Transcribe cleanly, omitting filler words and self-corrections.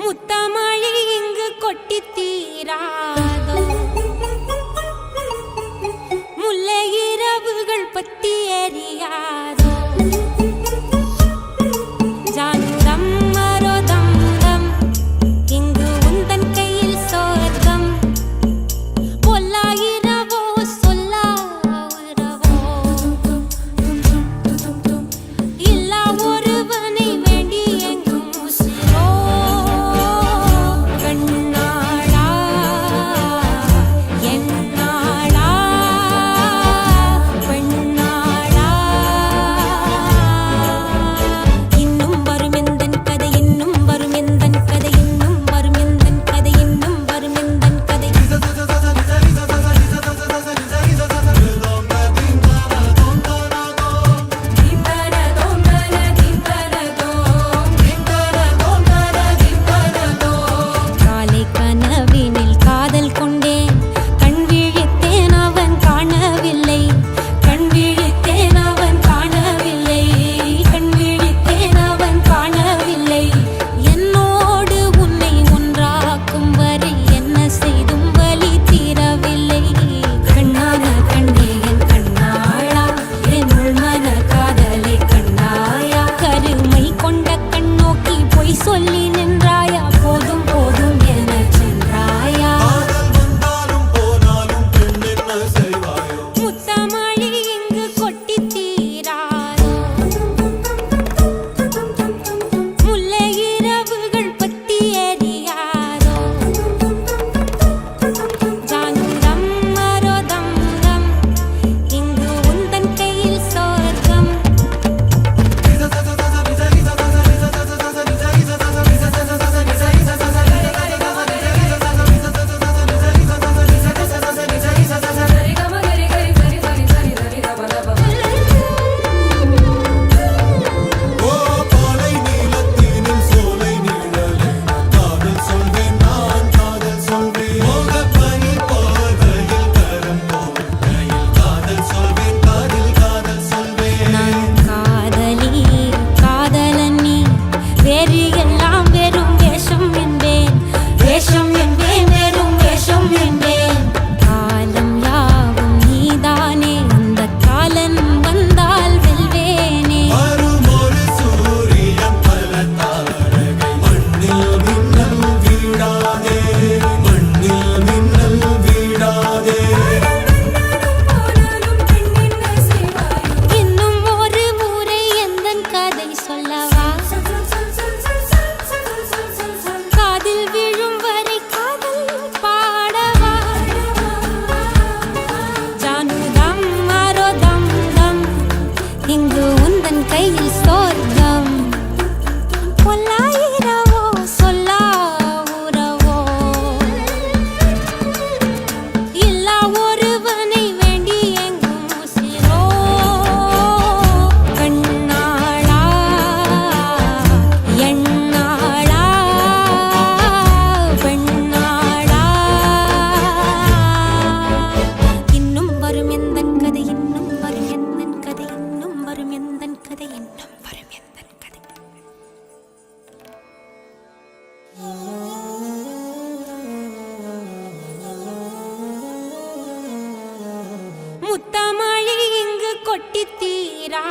முத்தமழை இங்கு கொட்டி தீராதோ, முல்லை இரவுகள் பத்தி எரியாதோ. ஜானுரம் மரோதம் தம் இங்கு உந்தன் கையில் சொர்க்கம். பொல்லாயிரவோ சொல்லாயிரவோ இல்லா ஒருவனை வேண்டி எங்கும் உசிரோ. கண்ணாளா என்னாளா பெண்ணாளா. இன்னும் வரும் எந்தன் கதை, இன்னும் வரும் எந்தன் கதை, இன்னும் வரும் எந்தன் கதை, இன்னும் வரும் எந்தன் கதை. காலை கனவினில் காதல் கொண்டேன், கண் விழித்தேன் அவன் காணவில்லை, கண் விழித்தேன் அவன் காணவில்லை, கண் விழித்தேன் அவன் காணவில்லை. என்னோடு உன்னை ஒன்றாக்கும் வரை என்ன செய்தும் வலி தீரவில்லை. கண்ணான கண்ணே என் கண்ணாளா, என் உள்மன காதலை கண்டாயா. கருமை கொண்ட கண் நோக்கி பொய் சொல்லி நின்றாயா. போதும் போதும் என சென்றாயா. முத்தமழை இங்கு கொட்டி தீராதோ, முல்லை இரவுகள் பத்தி எரியாதோ. ஜானுரம் மரோதம் தம் இங்கு உந்தன் கையில் சொர்க்கம். நான் காதலி காதலன் நீ, வேறு எல்லாம் வெறும் வேஷம் என்பேன், வேஷம் என்பேன், வெறும் வேஷம் என்பேன். காலம் யாவும் நீதானே, அந்த காலன் வந்தால் வெல்வேனே. இன்னும் ஒரு முறை எந்தன் கதை சொல்லவா, காதில் விழும் வரை காதல் பாடவா. ஜானுரம் மரோதம் தம் இங்கு உந்தன் கையில் சொர்க்கம். பொல்லாயிரவோ சொல்லாவுரவோ இல்லா ஒருவனை வேண்டி எங்கும் உசிரோ. கண்ணாளா என்னாளா பெண்ணாளா. இன்னும் வரும் எந்தன் கதை, இன்னும் வரும் எந்தன் கதை, இன்னும் வரும் எந்தன் கதை, இன்னும் வரும் எந்தன் கதை. முத்தமழை இங்கு கொட்டி தீரா